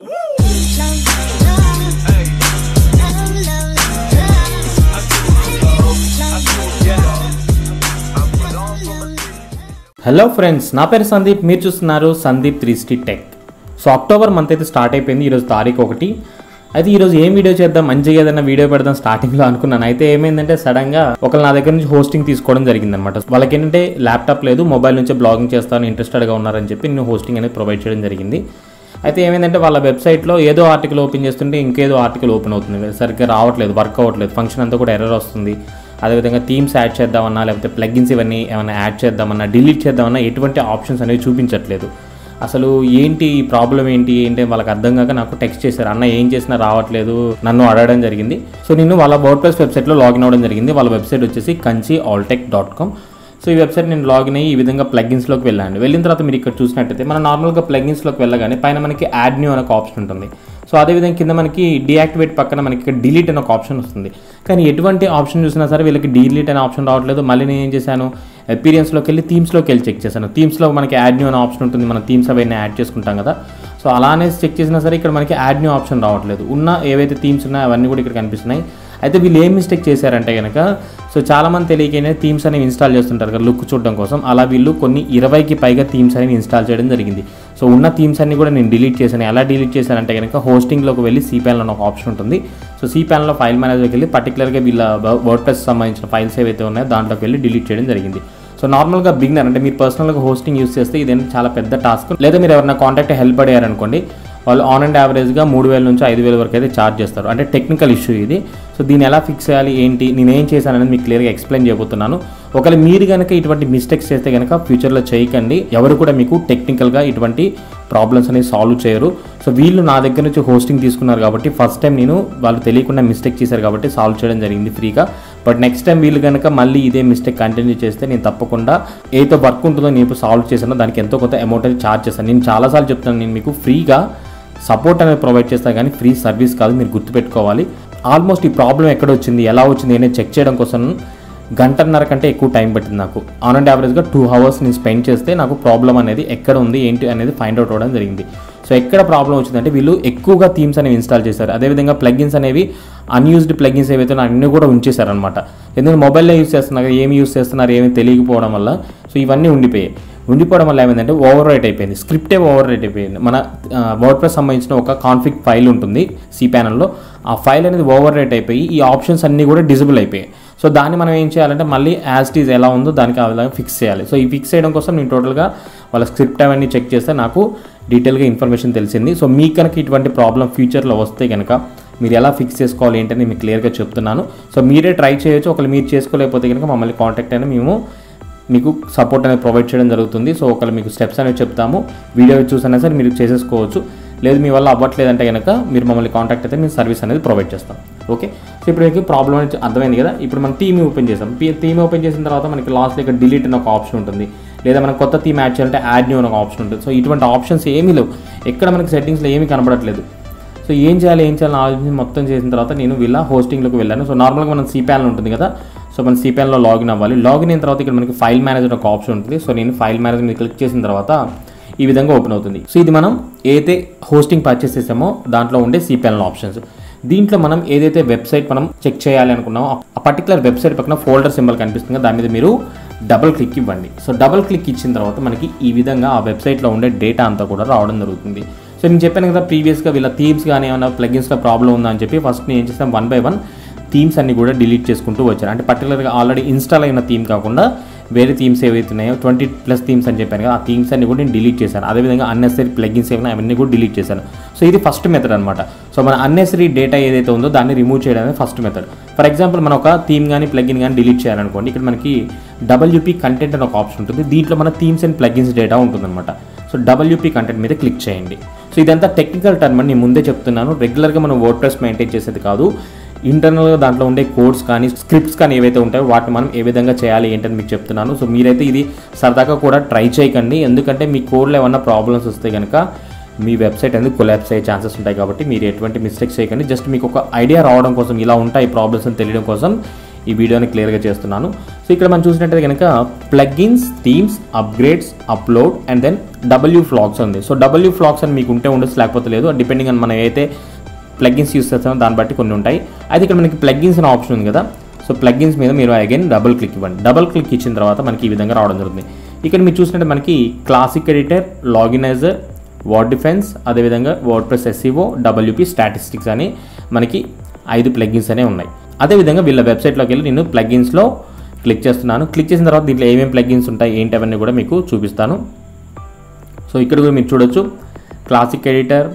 Hello friends, నా పేరు సందీప్. మీరు చూస్తున్నారు Sandeep 360 tech. So October month అయితే స్టార్ట్ అయిపోయింది. ఈరోజు తారీఖు 1. అయితే ఈరోజు ఏం వీడియో చేద్దాం, మంచిగా ఏదైనా వీడియో పెడదాం స్టార్టింగ్లో అనుకున్నాను. అయితే ఏమైందంటే సడన్గా ఒకళ్ళు నా దగ్గర నుంచి హోస్టింగ్ తీసుకోవడం జరిగిందనమాట. వాళ్ళకి ఏంటంటే ల్యాప్టాప్ లేదు, మొబైల్ నుంచి బ్లాగింగ్ చేస్తాను ఇంట్రెస్టెడ్గా ఉన్నారని చెప్పి నేను హోస్టింగ్ అనేది ప్రొవైడ్ చేయడం జరిగింది. అయితే ఏమైందంటే వాళ్ళ వెబ్సైట్లో ఏదో ఆర్టికల్ ఓపెన్ చేస్తుంటే ఇంకేదో ఆర్టికల్ ఓపెన్ అవుతుంది, సరిగ్గా రావట్లేదు, వర్క్ అవ్వట్లేదు, ఫంక్షన్ అంతా కూడా ఎర్రర్ వస్తుంది. అదేవిధంగా థీమ్స్ యాడ్ చేద్దామన్నా, లేకపోతే ప్లగిన్స్ ఇవన్నీ ఏమైనా యాడ్ చేద్దామన్నా, డిలీట్ చేద్దామన్నా ఎటువంటి ఆప్షన్స్ అనేవి చూపించట్లేదు. అసలు ఏంటి ఈ ప్రాబ్లం ఏంటి వాళ్ళకి అర్థం కాక నాకు టెక్స్ట్ చేశారు, అన్న ఏం చేసినా రావట్లేదు, నన్ను అడగడం జరిగింది. సో నేను వాళ్ళ వర్డ్ప్రెస్ వెబ్సైట్లో లాగిన్ అవ్వడం జరిగింది. వాళ్ళ వెబ్సైట్ వచ్చేసి kancialltech.com. సో ఈ వెబ్సైట్ నేను లాగిన్ అయ్యి ఈ విధంగా ప్లగిన్స్లోకి వెళ్ళాను. వెళ్ళిన తర్వాత మీరు ఇక్కడ చూసినట్టయితే మనం నార్మల్గా ప్లగిన్స్లోకి వెళ్ళగానే పైన మనకి యాడ్ న్యూ అనే ఒక ఆప్షన్ ఉంటుంది. సో అదేవిధంగా కింద మనకి డీయాక్టివేట్ పక్కన మనకి ఇక్కడ డిలీట్ అనే ఒక ఆప్షన్ వస్తుంది. కానీ ఎటువంటి ఆప్షన్ చూసినా సరే వీళ్ళకి డిలీట్ అనే ఆప్షన్ రావట్లేదు. మళ్ళీ నేను ఏం చేశాను, అపీరియన్స్లోకి వెళ్ళి థీమ్స్లోకి వెళ్ళి చెక్ చేశాను. థీమ్స్లో మనకి యాడ్ న్యూ అనే ఆప్షన్ ఉంటుంది, మనం థీమ్స్ అవన్నీ యాడ్ చేసుకుంటాం కదా. సో అలానే చెక్ చేసినా సరే ఇక్కడ మనకి యాడ్ న్యూ ఆప్షన్ రావట్లేదు. ఉన్న ఏవైతే థీమ్స్ ఉన్నాయో అవన్నీ కూడా ఇక్కడ కనిపిస్తున్నాయి. అయితే వీళ్ళు ఏం మిస్టేక్ చేశారంటే కనుక, సో చాలామంది తెలియకనే థీమ్స్ అనేవి ఇన్స్టాల్ చేస్తుంటారు కదా లుక్ చూడడం కోసం. అలా వీళ్ళు కొన్ని 20కి పైగా థీమ్స్ అనేవి ఇన్స్టాల్ చేయడం జరిగింది. సో ఉన్న థీమ్స్ అన్ని కూడా నేను డిలీట్ చేశాను. ఎలా డిలీట్ చేశానంటే కనుక హోస్టింగ్లోకి వెళ్ళి cPanel అనే ఒక ఆప్షన్ ఉంటుంది. సో cPanelలో ఫైల్ మేనేజర్కి వెళ్ళి పర్టికులర్గా వీళ్ళ వర్డ్ప్రెస్ సంబంధించిన ఫైల్స్ ఏవైతే ఉన్నాయో దాంట్లోకి వెళ్ళి డిలీట్ చేయడం జరిగింది. సో నార్మల్గా బిగినర్ అంటే మీరు పర్సనల్గా హోస్టింగ్ యూస్ చేస్తే ఇదేంటి చాలా పెద్ద టాస్క్. లేదా మీరు ఎవరైనా కాంటాక్ట్ హెల్ప్ అయ్యారనుకోండి, వాళ్ళు ఆన్ అండ్ యావరేజ్గా 3,000 నుంచి 5,000 వరకు అయితే ఛార్జ్ చేస్తారు. అంటే టెక్నికల్ ఇష్యూ ఇది. సో దీన్ని ఎలా ఫిక్స్ చేయాలి ఏంటి, నేను ఏం చేశాననేది మీకు క్లియర్గా ఎక్స్ప్లెయిన్ చేయబోతున్నాను. ఒకవేళ మీరు కనుక ఇటువంటి మిస్టేక్స్ చేస్తే కనుక ఫ్యూచర్లో చేయకండి. ఎవరు కూడా మీకు టెక్నికల్గా ఇటువంటి ప్రాబ్లమ్స్ అనేవి సాల్వ్ చేయరు. సో వీళ్ళు నా దగ్గర నుంచి హోస్టింగ్ తీసుకున్నారు కాబట్టి ఫస్ట్ టైం నేను వాళ్ళు తెలియకుండా మిస్టేక్ చేశారు కాబట్టి సాల్వ్ చేయడం జరిగింది ఫ్రీగా. బట్ నెక్స్ట్ టైం వీళ్ళు కనుక మళ్ళీ ఇదే మిస్టేక్ కంటిన్యూ చేస్తే నేను తప్పకుండా ఏదో వర్క్ ఉంటుందో నేను సాల్వ్ చేశానో దానికి ఎంతో కొంత అమౌంట్ అనేది ఛార్జ్ చేస్తాను. నేను చాలాసార్లు చెప్తాను, నేను మీకు ఫ్రీగా సపోర్ట్ అనేది ప్రొవైడ్ చేస్తాను కానీ ఫ్రీ సర్వీస్ కాదు, మీరు గుర్తుపెట్టుకోవాలి. ఆల్మోస్ట్ ఈ ప్రాబ్లం ఎక్కడ వచ్చింది, ఎలా వచ్చింది అనేది చెక్ చేయడం కోసం 1.5 కంటే ఎక్కువ టైం పట్టింది నాకు. ఆన్ అండ్ యావరేజ్గా 2 hours నేను స్పెండ్ చేస్తే నాకు ప్రాబ్లం అనేది ఎక్కడ ఉంది ఏంటి అనేది ఫైండ్ అవుట్ అవ్వడం జరిగింది. సో ఎక్కడ ప్రాబ్లం వచ్చిందంటే వీళ్ళు ఎక్కువగా థీమ్స్ అనేవి ఇన్స్టాల్ చేశారు. అదేవిధంగా ప్లగిన్స్ అనేవి అన్యూజ్డ్ ప్లగిన్స్ ఏవైతే అన్నీ కూడా ఉంచేశారనమాట. ఎందుకంటే మొబైల్లో యూస్ చేస్తున్నారు, ఏమి యూస్ చేస్తున్నారు ఏమి తెలియకపోవడం వల్ల సో ఇవన్నీ ఉండిపోవడం వల్ల ఏమైందంటే ఓవర్ రైట్ అయిపోయింది, స్క్రిప్టే ఓవర్ రైట్ అయిపోయింది. మన వర్డ్ప్రెస్ సంబంధించిన ఒక కాన్ఫిగ్ ఫైల్ ఉంటుంది cPanelలో, ఆ ఫైల్ అనేది ఓవర్ రైట్ అయిపోయి ఈ ఆప్షన్స్ అన్నీ కూడా డిజబుల్ అయిపోయాయి. సో దాన్ని మనం ఏం చేయాలంటే మళ్ళీ యాజ్ ఇట్ ఈజ్ ఎలా ఉందో దానికి ఆ విధంగా ఫిక్స్ చేయాలి. సో ఈ ఫిక్స్ చేయడం కోసం నేను టోటల్గా వాళ్ళ స్క్రిప్ట్ అవన్నీ చెక్ చేస్తే నాకు డీటెయిల్గా ఇన్ఫర్మేషన్ తెలిసింది. సో మీకు కనుక ఇటువంటి ప్రాబ్లం ఫ్యూచర్లో వస్తే కనుక మీరు ఎలా ఫిక్స్ చేసుకోవాలి ఏంటని మీకు క్లియర్గా చెప్తున్నాను. సో మీరే ట్రై చేయొచ్చు. ఒకవేళ మీరు చేసుకోలేకపోతే కనుక మమ్మల్ని కాంటాక్ట్ అయినా మేము మీకు సపోర్ట్ అనేది ప్రొవైడ్ చేయడం జరుగుతుంది. సో ఒకవేళ మీకు స్టెప్స్ అనేవి చెప్తాము, వీడియో చూసినా సరే మీరు చేసేసుకోవచ్చు. లేదు మీ వల్ల అవ్వట్లేదంటే కనుక మీరు మమ్మల్ని కాంటాక్ట్ అయితే మేము సర్వీస్ అనేది ప్రొవైడ్ చేస్తాం. ఓకే, సో ఇప్పుడు మీకు ప్రాబ్లం అనేది అర్థమైంది కదా. ఇప్పుడు మనం థీమ్ ఓపెన్ చేసాం. థీమ్ ఓపెన్ చేసిన తర్వాత మనకి లాస్ట్లో ఇక్కడ డిలీట్ అనే ఒక ఆప్షన్ ఉంటుంది, లేదా మనం కొత్త థీమ్ యాడ్ చేయాలంటే యాడ్ న్యూ అనే ఒక ఆప్షన్ ఉంటుంది. సో ఇటువంటి ఆప్షన్స్ ఏమీ లేవు, ఎక్కడ మనకి సెట్టింగ్స్లో ఏమీ కనబడట్లేదు. సో ఏం చేయాలి ఆలోచించి మొత్తం చేసిన తర్వాత నేను వీళ్ళ హోస్టింగ్లోకి వెళ్ళాను. సో నార్మల్గా మనం cPanel ఉంటుంది కదా, సో మనం cPanelలో లాగిన్ అవ్వాలి. లాగిన్ అయిన తర్వాత ఇక్కడ మనకి ఫైల్ మేనేజర్ ఒక ఆప్షన్ ఉంటుంది. సో నేను ఫైల్ మేనేజర్ మీద క్లిక్ చేసిన తర్వాత ఈ విధంగా ఓపెన్ అవుతుంది. సో ఇది మనం ఏదైతే హోస్టింగ్ పర్చేస్ చేసామో దాంట్లో ఉండే cPanel ఆప్షన్స్. దీంట్లో మనం ఏదైతే వెబ్సైట్ మనం చెక్ చేయాలి అనుకున్నామో ఆ పర్టికులర్ వెబ్సైట్ పక్కన ఫోల్డర్ సింబల్ కనిపిస్తుంది, దాని మీద మీరు డబుల్ క్లిక్ ఇవ్వండి. సో డబుల్ క్లిక్ ఇచ్చిన తర్వాత మనకి ఈ విధంగా ఆ వెబ్సైట్లో ఉండే డేటా అంతా కూడా రావడం జరుగుతుంది. సో నేను చెప్పాను కదా ప్రీవియస్గా వీళ్ళ థీమ్స్ కానీ ఏమైనా ప్లగిన్స్లో ప్రాబ్లం ఉందా అని చెప్పి ఫస్ట్ నేను ఏం చేస్తాను, 1 by 1 థీమ్స్ అన్ని కూడా డిలీట్ చేసుకుంటూ వచ్చాను. అంటే పర్టికులర్గా ఆల్రెడీ ఇన్స్టాల్ అయిన థీమ్ కాకుండా వేరే థీమ్స్ ఏవైతే ఉన్నాయో 20+ థీమ్స్ అని చెప్పాను కదా, ఆ థీమ్స్ అన్ని కూడా నేను డిలీట్ చేశాను. అదేవిధంగా అన్నెసరీ ప్లగిన్స్ ఏమైనా అవన్నీ కూడా డిలీట్ చేశాను. సో ఇది ఫస్ట్ మెథడ్ అనమాట. సో మన అన్నెసరీ డేటా ఏదైతే ఉందో దాన్ని రిమూవ్ చేయడం అనేది ఫస్ట్ మెథడ్. ఫర్ ఎగ్జాంపుల్ మనం ఒక థీమ్ కానీ ప్లగిన్ కానీ డిలీట్ చేయాలనుకోండి, ఇక్కడ మనకి WP కంటెంట్ అని ఒక ఆప్షన్ ఉంటుంది. దీంట్లో మన థీమ్స్ అండ్ ప్లగిన్స్ డేటా ఉంటుందన్నమాట. సో WP కంటెంట్ మీద క్లిక్ చేయండి. సో ఇదంతా టెక్నికల్ టర్మ్ అని నేను ముందే చెప్తున్నాను. రెగ్యులర్గా మనం వర్డ్ప్రెస్ మెయింటైన్ చేసేది కాదు, ఇంటర్నల్గా దాంట్లో ఉండే కోడ్స్ కానీ స్క్రిప్ట్స్ కానీ ఏవైతే ఉంటాయో వాటిని మనం ఏ విధంగా చేయాలి ఏంటని మీకు చెప్తున్నాను. సో మీరైతే ఇది సరదాగా కూడా ట్రై చేయకండి, ఎందుకంటే మీ కోడ్లో ఏమన్నా ప్రాబ్లమ్స్ వస్తే కనుక మీ వెబ్సైట్ అనేది కొలాప్స్ అయ్యే ఛాన్సెస్ ఉంటాయి. కాబట్టి మీరు ఎటువంటి మిస్టేక్స్ చేయకండి. జస్ట్ మీకు ఒక ఐడియా రావడం కోసం, ఇలా ఉంటాయి ప్రాబ్లమ్స్ అని తెలియడం కోసం ఈ వీడియోని క్లియర్గా చేస్తున్నాను. సో ఇక్కడ మనం చూసినట్టయితే కనుక plugins, themes, upgrades, upload and then W flags ఉంది. సో డబ్ల్యూ ఫ్లాగ్స్ అని మీకు ఉంటే ఉండొచ్చు, లేకపోతే లేదు, డిపెండింగ్ అని మనం అయితే ప్లగ్ఇన్స్ యూస్ చేస్తామో దాన్ని బట్టి కొన్ని ఉంటాయి. అయితే ఇక్కడ మనకి ప్లగ్ఇన్స్ అనే ఆప్షన్ ఉంది కదా, సో ప్లగ్ఇన్స్ మీద మీరు అగైన్ డబుల్ క్లిక్ ఇవ్వండి. డబుల్ క్లిక్ ఇచ్చిన తర్వాత మనకి ఈ విధంగా రావడం జరుగుతుంది. ఇక్కడ మీరు చూసినట్టు మనకి క్లాసిక్ ఎడిటర్, లాగినైజర్, వర్డ్ డిఫెన్స్, అదేవిధంగా word press SEO, WP statistics అని మనకి 5 ప్లగ్ఇన్స్ అనేవి ఉన్నాయి. అదేవిధంగా వీళ్ళ వెబ్సైట్లోకి వెళ్ళి నేను ప్లగ్ఇన్స్లో క్లిక్ చేస్తున్నాను. క్లిక్ చేసిన తర్వాత దీంట్లో ఏమేమి ప్లగ్ఇన్స్ ఉంటాయి ఏంటి అవన్నీ కూడా మీకు చూపిస్తాను. సో ఇక్కడ కూడా మీరు చూడొచ్చు క్లాసిక్ ఎడిటర్,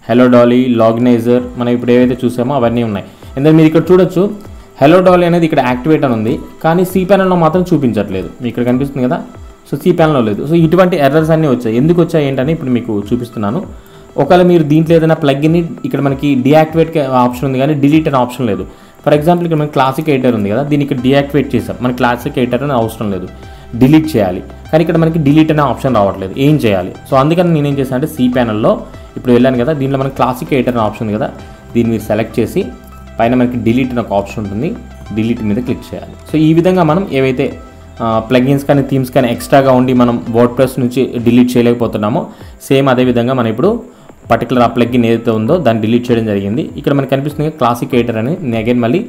హెలో డాలీ, లాగినైజర్, మనం ఇప్పుడు ఏవైతే చూసామో అవన్నీ ఉన్నాయి. ఎందుకంటే మీరు ఇక్కడ చూడొచ్చు హెలో డాలీ అనేది ఇక్కడ యాక్టివేట్ అని ఉంది, కానీ సి ప్యానల్లో మాత్రం చూపించట్లేదు. మీకు ఇక్కడ కనిపిస్తుంది కదా, సో సి ప్యానల్లో లేదు. సో ఇటువంటి ఎర్రర్స్ అన్నీ వచ్చాయి. ఎందుకు వచ్చాయి ఏంటని ఇప్పుడు మీకు చూపిస్తున్నాను. ఒకవేళ మీరు దీంట్లో ఏదైనా ప్లగ్ఇన్ని ఇక్కడ మనకి డియాక్టివేట్ ఆప్షన్ ఉంది కానీ డిలీట్ అనే ఆప్షన్ లేదు. ఫర్ ఎగ్జాంపుల్ ఇక్కడ మనకి క్లాసిక్ ఎడిటర్ ఉంది కదా, దీన్ని ఇక్కడ డియాక్టివేట్ చేసాం. మనకి క్లాసిక్ ఎడిటర్ అని అవసరం లేదు, డిలీట్ చేయాలి. కానీ ఇక్కడ మనకి డిలీట్ అనే ఆప్షన్ రావట్లేదు, ఏం చేయాలి? సో అందుకని నేను ఏం చేశాను అంటే సి ప్యానల్లో ఇప్పుడు వెళ్ళాను కదా, దీంట్లో మనకి క్లాసిక్ ఎడిటర్ అనే ఆప్షన్ ఉంది కదా, దీన్ని మీరు సెలెక్ట్ చేసి పైన మనకి డిలీట్ అనే ఒక ఆప్షన్ ఉంటుంది, డిలీట్ మీద క్లిక్ చేయాలి. సో ఈ విధంగా మనం ఏవైతే ప్లగ్ఇన్స్ కానీ థీమ్స్ కానీ ఎక్స్ట్రాగా ఉండి మనం వర్డ్ ప్రెస్ నుంచి డిలీట్ చేయలేకపోతున్నామో సేమ్ అదే విధంగా మనం ఇప్పుడు పర్టికులర్ ఆ ప్లగ్ఇన్ ఏదైతే ఉందో దాన్ని డిలీట్ చేయడం జరిగింది. ఇక్కడ మనకి కనిపిస్తుంది క్లాసిక్ ఎడిటర్ అని. నేను అగైన్ మళ్ళీ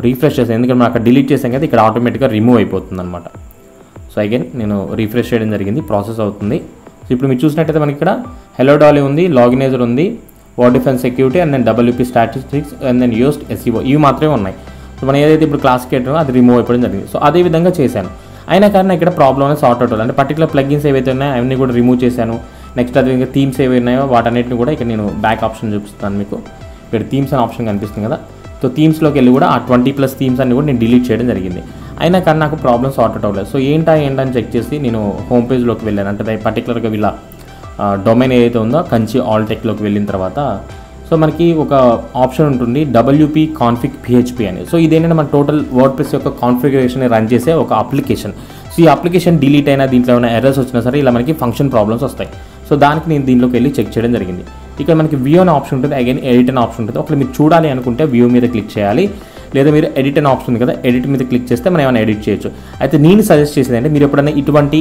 రీఫ్రెష్ చేశాను, ఎందుకంటే మనం అక్కడ డిలీట్ చేసాం కదా, ఇక్కడ ఆటోమేటిక్గా రిమూవ్ అయిపోతుంది అనమాట. సో అగైన్ నేను రీఫ్రెష్ చేయడం జరిగింది, ప్రాసెస్ అవుతుంది. సో ఇప్పుడు మీరు చూసినట్టయితే మనకి ఇక్కడ హెలో డాలీ ఉంది, లాగినైజర్ ఉంది, word defence security and then WP statistics and then Yoast SEO ఇవి మాత్రమే ఉన్నాయి. సో మనం ఏదైతే ఇప్పుడు క్లాసిక్ ఎడిటర్ అది రిమూవ్ అయిపోవడం జరిగింది. సో అదే విధంగా చేశాను. అయినా కానీ ఇక్కడ ప్రాబ్లం అనేది సార్ట్ అవుట్, అంటే పర్టికులర్ ప్లగ్ఇన్స్ ఏవైతే ఉన్నాయో అవన్నీ కూడా రిమూవ్ చేశాను. నెక్స్ట్ అదేవిధంగా థీమ్స్ ఏవి ఉన్నాయో వాటన్నిటిని కూడా ఇక్కడ నేను బ్యాక్ ఆప్షన్ చూపిస్తాను మీకు. ఇక్కడ థీమ్స్ అనే ఆప్షన్ కనిపిస్తుంది కదా, సో థీమ్స్లోకి వెళ్ళి కూడా ఆ 20+ థీమ్స్ అన్ని కూడా నేను డిలీట్ చేయడం జరిగింది. అయినా కానీ నాకు ప్రాబ్లమ్ సార్ట్ అవుట్ అవ్వలేదు. సో ఏంటని చెక్ చేసి నేను హోమ్ పేజ్లోకి వెళ్ళాను. అంటే పర్టికులర్గా వీళ్ళ డొమైన్ ఏదైతే ఉందో కంచి ఆల్ టెక్లోకి వెళ్ళిన తర్వాత సో మనకి ఒక ఆప్షన్ ఉంటుంది డబ్ల్యూపీ కాన్ఫిగ్ పిహెచ్పి అని. సో ఇదేంటంటే మన టోటల్ వర్డ్ ప్రెస్ యొక్క కాన్ఫిగరేషన్ రన్ చేసే ఒక అప్లికేషన్. సో ఈ అప్లికేషన్ డిలీట్ అయినా దీంట్లో ఏమైనా ఎర్రర్స్ వచ్చినా సరే ఇలా మనకి ఫంక్షన్ ప్రాబ్లమ్స్ వస్తాయి. సో దానికి నేను దీంట్లోకి వెళ్ళి చెక్ చేయడం జరిగింది. ఇక్కడ మనకి వ్యూ అనే ఆప్షన్ ఉంటుంది, అగైన్ ఎడిట్ అనే ఆప్షన్ ఉంటుంది. ఒకవేళ మీరు చూడాలి అనుకుంటే వ్యూ మీద క్లిక్ చేయాలి, లేదా మీరు ఎడిట్ అనే ఆప్షన్ ఉంది కదా, ఎడిట్ మీద క్లిక్ చేస్తే మనం ఏమైనా ఎడిట్ చేయొచ్చు. అయితే నేను సజెస్ట్ చేసేది అంటే మీరు ఎప్పుడైనా ఇటువంటి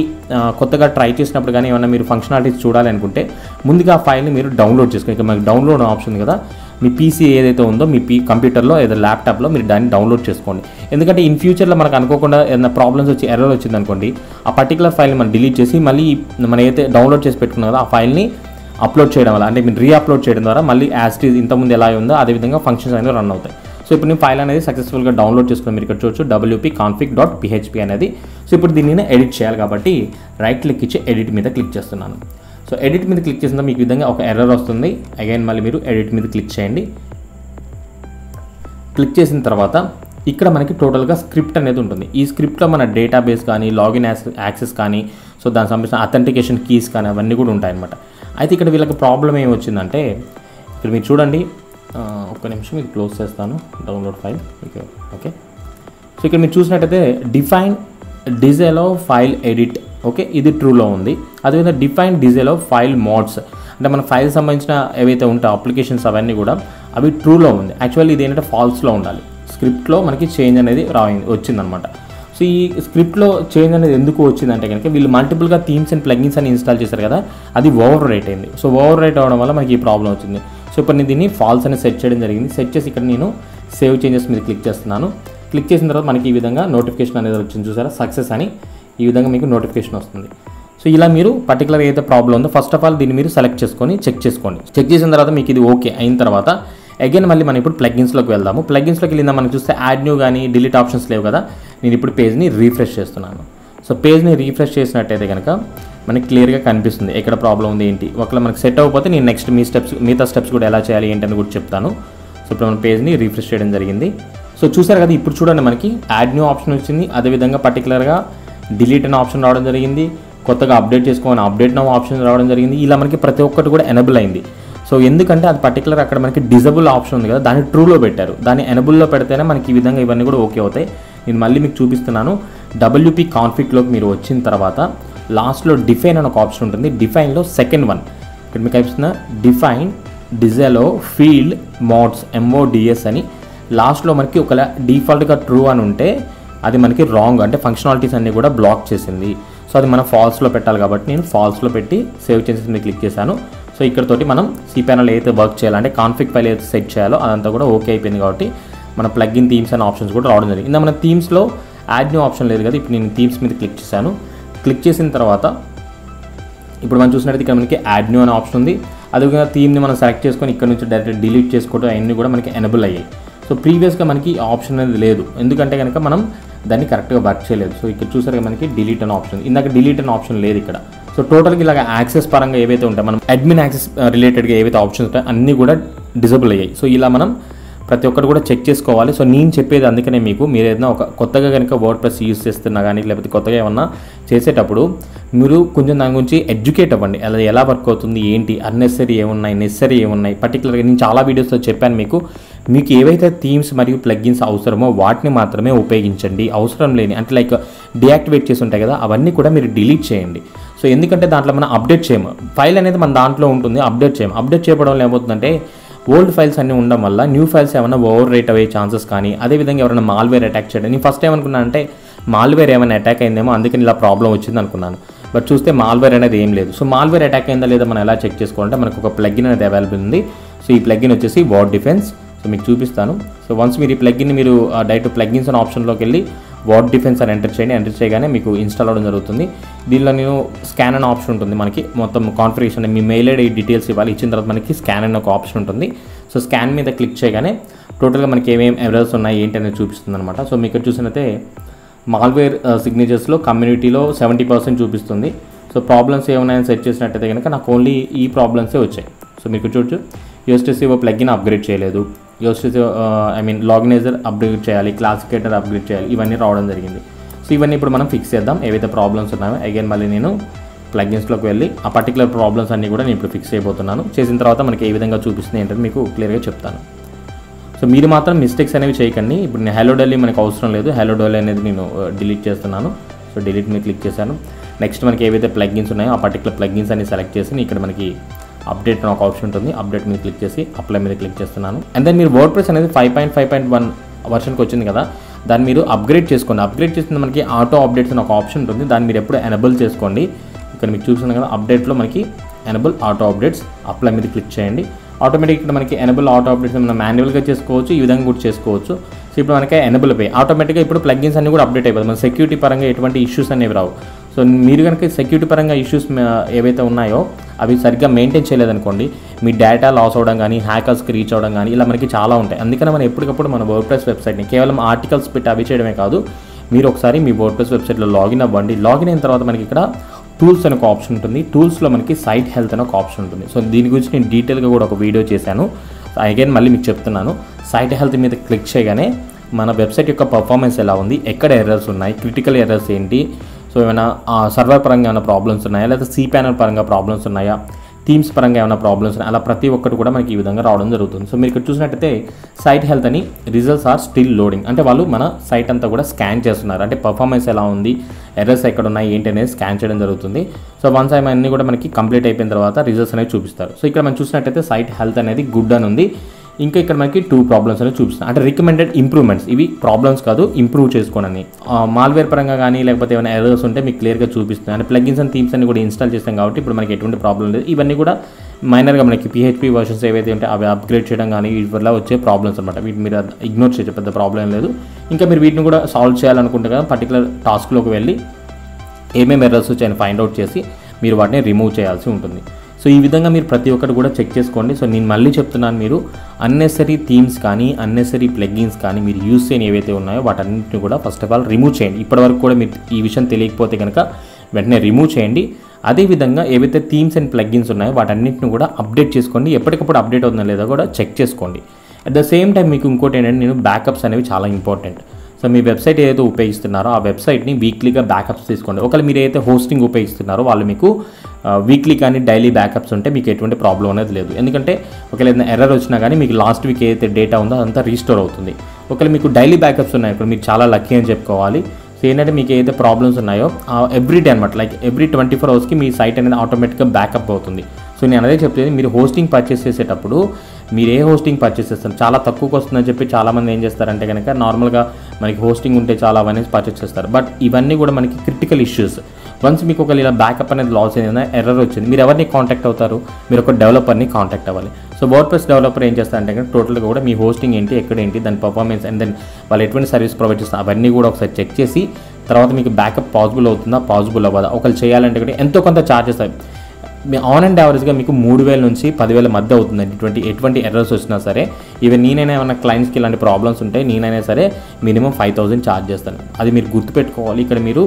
కొత్తగా ట్రై చేసినప్పుడు కానీ ఏమైనా మీరు ఫంక్షనాలిటీస్ చూడాలి అనుకుంటే ముందుగా ఆ ఫైల్ని మీరు డౌన్లోడ్ చేసుకోండి. ఇక్కడ మనకి డౌన్లోడ్ ఆప్షన్ ఉంది కదా, మీ పీసీ ఏదైతే ఉందో మీ కంప్యూటర్లో ఏదో ల్యాప్టాప్లో మీరు దాన్ని డౌన్లోడ్ చేసుకోండి. ఎందుకంటే ఇన్ ఫ్యూచర్లో మనకు అనుకోకుండా ఏదైనా ప్రాబ్లమ్స్ వచ్చి ఎర్రర్ వచ్చింది అనుకోండి, ఆ పర్టికులర్ ఫైల్ని మనం డిలీట్ చేసి మళ్ళీ మనం ఏదైతే డౌన్లోడ్ చేసి పెట్టుకున్నాం కదా ఆ ఫైల్ని అప్లోడ్ చేయడం వల్ల, అంటే మీరు రీఅప్లోడ్ చేయడం ద్వారా మళ్ళీ యాజ్ ఇట్ ఈజ్ ఇంతకుముందు ఎలా ఉందో అదేవిధంగా ఫంక్షన్స్ అనేవి రన్ అవుతాయి. సో ఇప్పుడు నేను ఫైల్ అనేది సక్సెస్ఫుల్గా డౌన్లోడ్ చేసుకుని మీరు ఇక్కడ చూడొచ్చు wp-config.php అనేది. సో ఇప్పుడు దీన్ని నేను ఎడిట్ చేయాలి కాబట్టి రైట్ క్లిక్ ఇచ్చి ఎడిట్ మీద క్లిక్ చేస్తున్నాను. సో ఎడిట్ మీద క్లిక్ చేసిన మీకు విధంగా ఒక ఎర్రర్ వస్తుంది. అగైన్ మళ్ళీ మీరు ఎడిట్ మీద క్లిక్ చేయండి. క్లిక్ చేసిన తర్వాత ఇక్కడ మనకి టోటల్గా స్క్రిప్ట్ అనేది ఉంటుంది. ఈ స్క్రిప్ట్లో మన డేటాబేస్ కానీ లాగిన్ యాక్సెస్ కానీ సో దానికి సంబంధించిన అథెంటికేషన్ కీస్ కానీ అవన్నీ కూడా ఉంటాయన్నమాట. అయితే ఇక్కడ వీళ్ళకి ప్రాబ్లం ఏమి వచ్చిందంటే ఇక్కడ మీరు చూడండి, ఒక్క నిమిషం ఇది క్లోజ్ చేస్తాను డౌన్లోడ్ ఫైల్. ఓకే, సో ఇక్కడ మీరు చూసినట్టయితే డిఫైన్ డిజేలో ఫైల్ ఎడిట్, ఓకే ఇది ట్రూలో ఉంది. అదేవిధంగా డిఫైన్ డిజేలో ఫైల్ మోడ్స్, అంటే మన ఫైల్ సంబంధించిన ఏవైతే ఉంటాయో అప్లికేషన్స్ అవన్నీ కూడా అవి ట్రూలో ఉంది. యాక్చువల్లీ ఇది ఏంటంటే ఫాల్స్లో ఉండాలి. స్క్రిప్ట్లో మనకి చేంజ్ అనేది వచ్చిందనమాట. సో ఈ స్క్రిప్ట్లో చేంజ్ అనేది ఎందుకు వచ్చిందంటే కనుక వీళ్ళు మల్టిపుల్గా థీమ్స్ అండ్ ప్లగిన్స్ అని ఇన్స్టాల్ చేశారు కదా, అది ఓవర్ రైట్ అయింది. సో ఓవర్ రైట్ అవ్వడం వల్ల మనకి ఈ ప్రాబ్లం వచ్చింది. సో ఇప్పుడు నేను దీన్ని ఫాల్స్ అని సెట్ చేయడం జరిగింది. సెట్ చేసి ఇక్కడ నేను సేవ్ చేంజెస్ మీద క్లిక్ చేస్తున్నాను. క్లిక్ చేసిన తర్వాత మనకి ఈ విధంగా నోటిఫికేషన్ అనేది వచ్చింది చూసారా, సక్సెస్ అని ఈ విధంగా మీకు నోటిఫికేషన్ వస్తుంది. సో ఇలా మీరు పర్టికులర్ ఏదైతే ప్రాబ్లం ఉందో ఫస్ట్ ఆఫ్ ఆల్ దీన్ని మీరు సెలెక్ట్ చేసుకొని చెక్ చేసుకోండి. చెక్ చేసిన తర్వాత మీకు ఇది ఓకే అయిన తర్వాత అగైన్ మళ్ళీ మనం ఇప్పుడు ప్లగ్ఇన్స్లోకి వెళ్దాము. ప్లగ్ఇన్స్లోకి వెళ్ళిందా మనం చూస్తే యాడ్ న్యూ కానీ డిలీట్ ఆప్షన్స్ లేవు కదా, నేను ఇప్పుడు పేజ్ని రీఫ్రెష్ చేస్తున్నాను. సో పేజ్ని రీఫ్రెష్ చేసినట్టయితే కనుక మనకి క్లియర్గా కనిపిస్తుంది ఎక్కడ ప్రాబ్లం ఉంది ఏంటి. ఒకవేళ మనకి సెట్ అవ్వకపోతే నేను నెక్స్ట్ మిగతా స్టెప్స్ కూడా ఎలా చేయాలి ఏంటి అని కూడా చెప్తాను. సో ఇప్పుడు మన పేజ్ని రీఫ్రెష్ చేయడం జరిగింది. సో చూసారు కదా, ఇప్పుడు చూడండి మనకి యాడ్ న్యూ ఆప్షన్ వచ్చింది, అదేవిధంగా పర్టికులర్గా డిలీట్ అనే ఆప్షన్ రావడం జరిగింది, కొత్తగా అప్డేట్ చేసుకోవాలని అప్డేట్ నో ఆప్షన్ రావడం జరిగింది. ఇలా మనకి ప్రతి ఒక్కటి కూడా ఎనేబుల్ అయింది. సో ఎందుకంటే అది పర్టికులర్ అక్కడ మనకి డిజబుల్ ఆప్షన్ ఉంది కదా, దాన్ని ట్రూలో పెట్టారు. దాన్ని ఎనేబుల్లో పెడితేనే మనకి ఈ విధంగా ఇవన్నీ కూడా ఓకే అవుతాయి. నేను మళ్ళీ మీకు చూపిస్తున్నాను. WP కాన్ఫిగ్లోకి మీరు వచ్చిన తర్వాత లాస్ట్లో డిఫైన్ అని ఒక ఆప్షన్ ఉంటుంది. డిఫైన్లో సెకండ్ వన్ ఇక్కడ మీకు కనిపిస్తున్న డిఫైన్ డిజైలో ఫీల్డ్ మోడ్స్ MODS అని లాస్ట్లో మనకి ఒక డిఫాల్ట్గా ట్రూ అని ఉంటే అది మనకి రాంగ్, అంటే ఫంక్షనాలిటీస్ అన్నీ కూడా బ్లాక్ చేసింది. సో అది మనం ఫాల్స్లో పెట్టాలి కాబట్టి నేను ఫాల్స్లో పెట్టి సేవ్ చేసేసి మీద క్లిక్ చేశాను. సో ఇక్కడతోటి మనం cPanel ఏదైతే వర్క్ చేయాలంటే కాన్ఫిగ్ ఫైల్ ఏదైతే సెట్ చేయాలో అదంతా కూడా ఓకే అయిపోయింది. కాబట్టి మన ప్లగ్ఇన్ థీమ్స్ అనే ఆప్షన్స్ కూడా రావడం జరిగింది. ఇందా మన థీమ్స్లో యాడ్ న్యూ ఆప్షన్ లేదు కదా, ఇప్పుడు నేను థీమ్స్ మీద క్లిక్ చేశాను. క్లిక్ చేసిన తర్వాత ఇప్పుడు మనం చూసినట్టు ఇక్కడ మనకి యాడ్ న్యూ అనే ఆప్షన్ ఉంది. అదేవిధంగా థీమ్ని మనం సెలెక్ట్ చేసుకొని ఇక్కడ నుంచి డైరెక్ట్ డిలీట్ చేసుకోవడం అవన్నీ కూడా మనకి ఎనేబుల్ అయ్యాయి. సో ప్రీవియస్గా మనకి ఆప్షన్ అనేది లేదు, ఎందుకంటే కనుక మనం దాన్ని కరెక్ట్గా వర్క్ చేయలేదు. సో ఇక్కడ చూసారుగా మనకి డిలీట్ అనే ఆప్షన్, ఇందాక డిలీట్ అనే ఆప్షన్ లేదు ఇక్కడ. సో టోటల్గా ఇలాగ యాక్సెస్ పరంగా ఏవైతే ఉంటాయి, మనం అడ్మిన్ యాక్సెస్ రిలేటెడ్గా ఏవైతే ఆప్షన్స్ ఉంటాయో అన్నీ కూడా డిజబుల్ అయ్యాయి. సో ఇలా మనం ప్రతి ఒక్కరు కూడా చెక్ చేసుకోవాలి. సో నేను చెప్పేది అందుకనే మీకు, మీరు ఏదైనా ఒక కొత్తగా కనుక వర్డ్ప్రెస్ యూస్ చేస్తున్నా కానీ లేకపోతే కొత్తగా ఏమన్నా చేసేటప్పుడు మీరు కొంచెం దాని గురించి ఎడ్యుకేట్ అవ్వండి. అలా ఎలా వర్క్ అవుతుంది, ఏంటి, అన్నెసరీ ఏమున్నాయి, నెసరీ ఏమున్నాయి. పర్టికులర్గా నేను చాలా వీడియోస్లో చెప్పాను మీకు ఏవైతే థీమ్స్ మరియు ప్లగ్ఇన్స్ అవసరమో వాటిని మాత్రమే ఉపయోగించండి. అవసరం లేని అంటే లైక్ డియాక్టివేట్ చేసి ఉంటాయి కదా, అవన్నీ కూడా మీరు డిలీట్ చేయండి. సో ఎందుకంటే దాంట్లో మనం అప్డేట్ చేయము, ఫైల్ అనేది మన దాంట్లో ఉంటుంది, అప్డేట్ చేయము. అప్డేట్ చేయడం వల్ల ఏమవుతుందంటే ఓల్డ్ ఫైల్స్ అన్నీ ఉండడం వల్ల న్యూ ఫైల్స్ ఏమైనా ఓవర్ రేట్ అయ్యే ఛాన్సెస్ కానీ, అదేవిధంగా ఎవరైనా మాల్వేర్ అటాక్ చేయడం. నేను ఫస్ట్ ఏమనుకున్నాను అంటే మాల్వేర్ ఏమైనా అటాక్ అయిందేమో అందుకని ఇలా ప్రాబ్లం వచ్చింది అనుకున్నాను. బట్ చూస్తే మాల్వేర్ అనేది ఏం లేదు. సో మాల్వేర్ అటాక్ అయిందా లేదా మనం ఎలా చెక్ చేసుకోవాలంటే మనకు ఒక ప్లగ్ఇన్ అనేది అవైలబుల్ ఉంది. సో ఈ ప్లగ్ఇన్ వచ్చేసి వార్డ్ డిఫెన్స్. సో మీకు చూపిస్తాను. సో వన్స్ మీరు ఈ ప్లగ్ఇన్ మీరు డైరెక్ట్ ప్లగ్ఇన్స్ అనే ఆప్షన్లోకి వెళ్ళి వార్డ్ డిఫెన్స్ అని ఎంటర్ చేయండి. ఎంటర్ చేయగానే మీకు ఇన్స్టాల్ అవ్వడం జరుగుతుంది. దీనిలో నేను స్కాన్ అనే ఆప్షన్ ఉంటుంది, మనకి మొత్తం కాన్ఫిగరేషన్ మీ మెయిల్ ఐడి డీటెయిల్స్ ఇవ్వాలి. ఇచ్చిన తర్వాత మనకి స్కాన్ అనే ఒక ఆప్షన్ ఉంటుంది. సో స్కాన్ మీద క్లిక్ చేయగానే టోటల్గా మనకి ఏమేమి ఎర్రర్స్ ఉన్నాయి ఏంటి అనేది చూపిస్తుంది అనమాట. సో మీకు చూసినట్టే మాల్వేర్ సిగ్నేచర్స్లో కమ్యూనిటీలో 70% చూపిస్తుంది. సో ప్రాబ్లమ్స్ ఏమున్నాయని సెట్ చేసినట్టయితే కనుక నాకు ఓన్లీ ఈ ప్రాబ్లమ్సే వచ్చాయి. సో మీకు చూడొచ్చు, యూఎస్టీసీ ప్లగ్ఇన్ అప్గ్రేడ్ చేయలేదు, యూఎస్టీసీ లాగినైజర్ అప్గ్రేడ్ చేయాలి, క్లాసిఫికేటర్ అప్గ్రేడ్ చేయాలి, ఇవన్నీ రావడం జరిగింది. సో ఇవన్నీ ఇప్పుడు మనం ఫిక్స్ చేద్దాం. ఏవైతే ప్రాబ్లమ్స్ ఉన్నాయో అగైన్ మళ్ళీ నేను ప్లగ్ఇన్స్లోకి వెళ్ళి ఆ పర్టికులర్ ప్రాబ్లమ్స్ అన్నీ కూడా నేను ఇప్పుడు ఫిక్స్ అయిపోతున్నాను. చేసిన తర్వాత మనకి ఏ విధంగా చూపిస్తుంది ఏంటంటే మీకు క్లియర్గా చెప్తాను. సో మీరు మాత్రం మిస్టేక్స్ అనేవి చేయకండి. ఇప్పుడు నేను హలో డెల్లీ మనకు అవసరం లేదు, హలో డెల్లీ అనేది నేను డిలీట్ చేస్తున్నాను. సో డిలీట్ మీద క్లిక్ చేశాను. నెక్స్ట్ మనకి ఏవైతే ప్లగ్ఇన్స్ ఉన్నాయో ఆ పర్టికులర్ ప్లగ్ఇన్స్ అన్ని సెలెక్ట్ చేసి ఇక్కడ మనకి అప్డేట్ అని ఒక ఆప్షన్ ఉంటుంది, అప్డేట్ మీద క్లిక్ చేసి అప్లై మీద క్లిక్ చేస్తున్నాను. అండ్ దెన్ మీరు వర్డ్ప్రెస్ అనేది 5.5.1 వర్షన్కి వచ్చింది కదా, దాన్ని మీరు అప్గ్రేడ్ చేసుకోండి. అప్గ్రేడ్ చేసిన మనకి ఆటో అప్డేట్స్ అని ఒక ఆప్షన్ ఉంటుంది, దాన్ని మీరు ఎప్పుడు ఎనేబుల్ చేసుకోండి. ఇక్కడ మీకు చూస్తున్నాను కదా అప్డేట్లో మనకి ఎనేబుల్ ఆటో అప్డేట్స్, అప్లై మీద క్లిక్ చేయండి. ఆటోమేటిక్ ఇక్కడ మనకి ఎనేబుల్ ఆటో అప్డేట్స్ మనం మాన్యువల్గా చేసుకోవచ్చు, ఈ విధంగా కూడా చేసుకోవచ్చు. సో ఇప్పుడు మనకి ఎనేబుల్ అయిపోయి ఆటోమేటిక్గా ఇప్పుడు ప్లగ్ఇన్స్ అన్ని కూడా అప్డేట్ అయిపోతుంది. మన సెక్యూరిటీ పరంగా ఎటువంటి ఇష్యూస్ అనేవి రావు. సో మీరు కనుక సెక్యూరిటీ పరంగా ఇష్యూస్ ఏవైతే ఉన్నాయో అవి సరిగ్గా మెయింటైన్ చేయలేదనుకోండి, మీ డేటా లాస్ అవ్వడం కానీ, హ్యాకర్స్కి రీచ్ అవ్వడం కానీ ఇలా మనకి చాలా ఉంటాయి. అందుకని మనం ఎప్పటికప్పుడు మన వర్డ్ప్రెస్ వెబ్సైట్ని కేవలం ఆర్టికల్స్ పెట్టి అవి చేయడమే కాదు, మీరు ఒకసారి మీ వర్డ్ప్రెస్ వెబ్సైట్లో లాగిన్ అవ్వండి. లాగిన్ అయిన తర్వాత మనకి ఇక్కడ టూల్స్ అనే ఒక ఆప్షన్ ఉంటుంది. టూల్స్లో మనకి సైట్ హెల్త్ అనే ఒక ఆప్షన్ ఉంటుంది. సో దీని గురించి నేను డీటెయిల్గా కూడా ఒక వీడియో చేశాను. అగైన్ మళ్ళీ మీకు చెప్తున్నాను, సైట్ హెల్త్ మీద క్లిక్ చేయగానే మన వెబ్సైట్ యొక్క పర్ఫార్మెన్స్ ఎలా ఉంది, ఎక్కడ ఎర్రర్స్ ఉన్నాయి, క్రిటికల్ ఎర్రర్స్ ఏంటి, సో ఏమైనా సర్వర్ పరంగా ఏమైనా ప్రాబ్లమ్స్ ఉన్నాయా, లేదా cPanel పరంగా ప్రాబ్లమ్స్ ఉన్నాయా, థీమ్స్ పరంగా ఏమైనా ప్రాబ్లమ్స్ ఉన్నాయి, అలా ప్రతి ఒక్కటి కూడా మనకి ఈ విధంగా రావడం జరుగుతుంది. సో మీరు ఇక్కడ చూసినట్టయితే సైట్ హెల్త్ అని రిజల్ట్స్ ఆర్ స్టిల్ లోడింగ్, అంటే వాళ్ళు మన సైట్ అంతా కూడా స్కాన్ చేస్తున్నారు, అంటే పర్ఫార్మెన్స్ ఎలా ఉంది, ఎర్రర్స్ ఎక్కడ ఉన్నాయి ఏంటి అనేది స్కాన్ చేయడం జరుగుతుంది. సో వన్స్ అన్నీ కూడా మనకి కంప్లీట్ అయిపోయిన తర్వాత రిజల్ట్స్ అనేవి చూపిస్తారు. సో ఇక్కడ మనం చూసినట్టయితే సైట్ హెల్త్ అనేది గుడ్ అని ఉంది. ఇంకా ఇక్కడ మనకి 2 ప్రాబ్లమ్స్ అనేవి చూపిస్తాను, అంటే రికమెండెడ్ ఇంప్రూవ్మెంట్స్, ఇవి ప్రాబ్లమ్స్ కాదు, ఇంప్రూవ్ చేసుకోండి. మాల్వేర్ పరంగా కానీ లేకపోతే ఏమైనా ఎర్రర్స్ ఉంటే మీకు క్లియర్గా చూపిస్తుంది. అంటే ప్లగ్ఇన్స్ అండ్ థీమ్స్ అన్ని కూడా ఇన్స్టాల్ చేస్తాం కాబట్టి ఇప్పుడు మనకి ఎటువంటి ప్రాబ్లం లేదు. ఇవన్నీ కూడా మైనర్గా మనకి PHP వర్షన్స్ ఏవైతే ఉంటే అవి అప్గ్రేడ్ చేయడం కానీ వీటి వల్ల వచ్చే ప్రాబ్లమ్స్ అనమాట. వీటిని మీరు ఇగ్నోర్ చేయొచ్చు, పెద్ద ప్రాబ్లం లేదు. ఇంకా మీరు వీటిని కూడా సాల్వ్ చేయాలనుకుంటే కదా పర్టికులర్ టాస్క్లోకి వెళ్ళి ఏమేమి ఎర్రర్స్ వచ్చాయని ఫైండ్ అవుట్ చేసి మీరు వాటిని రిమూవ్ చేయాల్సి ఉంటుంది. సో ఈ విధంగా మీరు ప్రతి ఒక్కటి కూడా చెక్ చేసుకోండి. సో నేను మళ్ళీ చెప్తున్నాను, మీరు అన్నెసరీ థీమ్స్ కానీ అన్నెసరీ ప్లగ్ఇన్స్ కానీ మీరు యూస్ చేయని ఏవైతే ఉన్నాయో వాటన్నింటిని కూడా ఫస్ట్ ఆఫ్ ఆల్ రిమూవ్ చేయండి. ఇప్పటివరకు కూడా మీరు ఈ విషయం తెలియకపోతే కనుక వెంటనే రిమూవ్ చేయండి. అదేవిధంగా ఏవైతే థీమ్స్ అండ్ ప్లగ్ఇన్స్ ఉన్నాయో వాటన్నింటిని కూడా అప్డేట్ చేసుకోండి. ఎప్పటికప్పుడు అప్డేట్ అవుతుందో లేదో కూడా చెక్ చేసుకోండి. అట్ ద సేమ్ టైం మీకు ఇంకోటి ఏంటంటే నేను బ్యాకప్స్ అనేవి చాలా ఇంపార్టెంట్. సో మీ వెబ్సైట్ ఏదైతే ఉపయోగిస్తున్నారో ఆ వెబ్సైట్ని వీక్లీగా బ్యాకప్స్ తీసుకోండి. ఒకవేళ మీరు ఏదైతే హోస్టింగ్ ఉపయోగిస్తున్నారో వాళ్ళు మీకు వీక్లీ కానీ డైలీ బ్యాకప్స్ ఉంటే మీకు ఎటువంటి ప్రాబ్లం అనేది లేదు. ఎందుకంటే ఒకవేళ ఏదైనా ఎర్రర్ వచ్చినా కానీ మీకు లాస్ట్ వీక్ ఏదైతే డేటా ఉందో అదంతా రీస్టోర్ అవుతుంది. ఒకవేళ మీకు డైలీ బ్యాకప్స్ ఉన్నాయి, ఇప్పుడు మీరు చాలా లక్కీ అని చెప్పుకోవాలి. సో ఏంటంటే మీకు ఏదైతే ప్రాబ్లమ్స్ ఉన్నాయో ఎవ్రీ డే అనమాట, లైక్ ఎవ్రీ 24 అవర్స్కి మీ సైట్ అనేది ఆటోమేటిక్గా బ్యాకప్ అవుతుంది. సో నేను అదే చెప్తుంది, మీరు హోస్టింగ్ పర్చేస్ చేసేటప్పుడు మీరు ఏ హోస్టింగ్ పర్చేస్ చేస్తారు, చాలా తక్కువకి వస్తుందని చెప్పి చాలామంది ఏం చేస్తారంటే కనుక నార్మల్గా మనకి హోస్టింగ్ ఉంటే చాలా అవన్నీ పర్చేస్ చేస్తారు. బట్ ఇవన్నీ కూడా మనకి క్రిటికల్ ఇష్యూస్. వన్స్ మీకు ఒక ఇలా బ్యాకప్ అనేది లాస్ అయిందా, ఎర్రర్ వచ్చింది, మీరు ఎవరిని కాంటాక్ట్ అవుతారు, మీరు ఒక డెవలపర్ని కాంటాక్ట్ అవ్వాలి. సో వర్డ్ప్రెస్ డెవలపర్ ఏం చేస్తారంటే కనుక టోటల్గా కూడా మీ హోస్టింగ్ ఏంటి, ఎక్కడ ఏంటి, దాని పర్ఫార్మెన్స్ అండ్ దెన్ వాళ్ళు ఎటువంటి సర్వీస్ ప్రొవైడ్ చేస్తారు అవన్నీ కూడా ఒకసారి చెక్ చేసి తర్వాత మీకు బ్యాకప్ పాసిబుల్ అవుతుందా, పాసిబుల్ అవ్వదా, ఒకళ్ళు చేయాలంటే కూడా ఎంతో కొంత ఛార్జెస్ అవి మీ ఆన్ అండ్ యావరేజ్గా మీకు 3,000 నుంచి 10,000 మధ్య అవుతుందండి. ఎటువంటి ఎర్రర్స్ వచ్చినా సరే, ఈవెన్ నేనైనా ఏమైనా క్లయింట్స్కి ఇలాంటి ప్రాబ్లమ్స్ ఉంటే నేనైనా సరే మినిమం 5,000 ఛార్జ్ చేస్తాను. అది మీరు గుర్తుపెట్టుకోవాలి. ఇక్కడ మీరు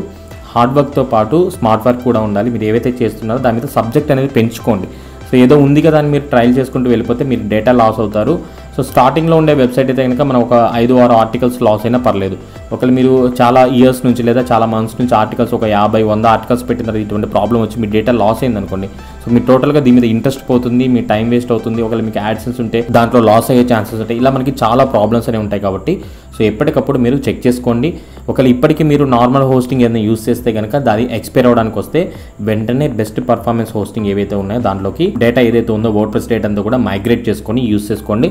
హార్డ్ వర్క్తో పాటు స్మార్ట్ వర్క్ కూడా ఉండాలి. మీరు ఏవైతే చేస్తున్నారో దాని మీద సబ్జెక్ట్ అనేది పెంచుకోండి. సో ఏదో ఉంది కదా అని మీరు ట్రయల్ చేసుకుంటూ వెళ్ళిపోతే మీరు డేటా లాస్ అవుతారు. సో స్టార్టింగ్లో ఉండే వెబ్సైట్ అయితే కనుక మనం ఒక 5-6 ఆర్టికల్స్ లాస్ అయినా పర్లేదు. ఒకవేళ మీరు చాలా ఇయర్స్ నుంచి లేదా చాలా మంత్స్ నుంచి ఆర్టికల్స్ ఒక 50-100 ఆర్టికల్స్ పెట్టిన తర్వాత ఇటువంటి ప్రాబ్లం వచ్చి మీ డేటా లాస్ అయింది అనుకోండి, సో మీరు టోటల్గా దీని మీద ఇంట్రెస్ట్ పోతుంది, మీ టైం వేస్ట్ అవుతుంది. ఒకవేళ మీకు యాడ్సెన్స్ ఉంటే దాంట్లో లాస్ అయ్యే ఛాన్సెస్ ఉంటాయి. ఇలా మనకి చాలా ప్రాబ్లమ్స్ అనేవి ఉంటాయి. కాబట్టి సో ఎప్పటికప్పుడు మీరు చెక్ చేసుకోండి. ఒకవేళ ఇప్పటికీ మీరు నార్మల్ హోస్టింగ్ ఏదైనా యూస్ చేస్తే కనుక దాని ఎక్స్పైర్ అవ్వడానికి వస్తే వెంటనే బెస్ట్ పర్ఫార్మెన్స్ హోస్టింగ్ ఏవైతే ఉన్నాయో దాంట్లోకి డేటా ఏదైతే ఉందో వర్డ్ప్రెస్ డేటా అంతా కూడా మైగ్రేట్ చేసుకొని యూస్ చేసుకోండి.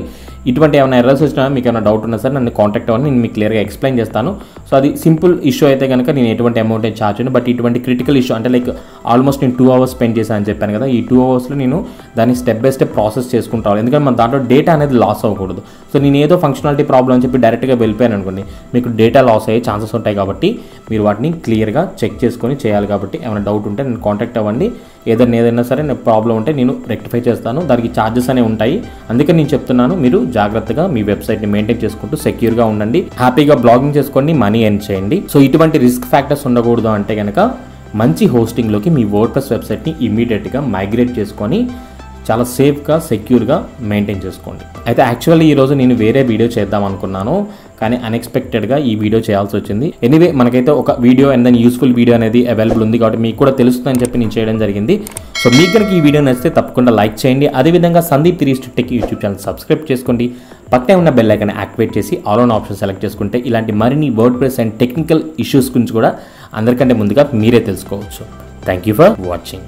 ఇటువంటి ఏమైనా ఎర్రర్స్ వచ్చినా మీకు ఏమైనా డౌట్ ఉన్నా సరే నన్ను కాంటాక్ట్ అవ్వండి, నేను మీకు క్లియర్గా ఎక్స్ప్లెయిన్ చేస్తాను. సో అది సింపుల్ ఇష్యూ అయితే కనుక నేను ఎటువంటి అమౌంట్ అయితే ఛార్జ్ చేయను. బట్ ఇటువంటి క్రిటికల్ ఇష్యూ అంటే లైక్ ఆల్మోస్ట్ నేను 2 hours స్పెండ్ చేశాను అని చెప్పాను కదా, ఈ 2 hours నేను దాన్ని స్టెప్ బై స్టెప్ ప్రాసెస్ చేసుకుంటాను. ఎందుకంటే మన దాంట్లో డేటా అనేది లాస్ అవ్వకూడదు. సో నేను ఏదో ఫంక్షనాలిటీ ప్రాబ్లం అని చెప్పి డైరెక్ట్గా వెళ్ళిపోయాను అనుకోండి, మీకు డేటా లాస్ అయ్యే ఛాన్సెస్ ఉంటాయి. కాబట్టి మీరు వాటిని క్లియర్గా చెక్ చేసుకొని చేయాలి. కాబట్టి ఏమైనా డౌట్ ఉంటే నేను కాంటాక్ట్ అవ్వండి. ఏదైనా సరే నాకు ప్రాబ్లం ఉంటే నేను రెక్టిఫై చేస్తాను. దానికి ఛార్జెస్ అనేవి ఉంటాయి. అందుకే నేను చెప్తున్నాను, మీరు జాగ్రత్తగా మీ వెబ్సైట్ని మెయింటైన్ చేసుకుంటూ సెక్యూర్గా ఉండండి. హ్యాపీగా బ్లాగింగ్ చేసుకోండి, మనీ ఎర్న్ చేయండి. సో ఇటువంటి రిస్క్ ఫ్యాక్టర్స్ ఉండకూడదు అంటే కనుక మంచి హోస్టింగ్లోకి మీ వర్డ్ప్రెస్ వెబ్సైట్ని ఇమీడియట్గా మైగ్రేట్ చేసుకొని చాలా సేఫ్గా సెక్యూర్గా మెయింటైన్ చేసుకోండి. అయితే యాక్చువల్లీ ఈరోజు నేను వేరే వీడియో చేద్దాం అనుకున్నాను, కానీ అన్ఎక్స్పెక్టెడ్గా ఈ వీడియో చేయాల్సి వచ్చింది. ఎనీవే మనకైతే ఒక video and then useful video అనేది అవైలబుల్ ఉంది కాబట్టి మీకు కూడా తెలుస్తుందని చెప్పి నేను చేయడం జరిగింది. సో మీకు కనుక ఈ వీడియో నచ్చితే తప్పకుండా లైక్ చేయండి. అదేవిధంగా Sandeep 3 Street Tech YouTube channel subscribe చేసుకోండి. పక్కనే ఉన్న బెల్ ఐకాన్ యాక్టివేట్ చేసి ఆల్ ఆన్ ఆప్షన్ సెలెక్ట్ చేసుకుంటే ఇలాంటి మరిన్ని వర్డ్ప్రెస్ అండ్ టెక్నికల్ ఇష్యూస్ గురించి కూడా అందరికంటే ముందుగా మీరే తెలుసుకోవచ్చు. Thank you for watching.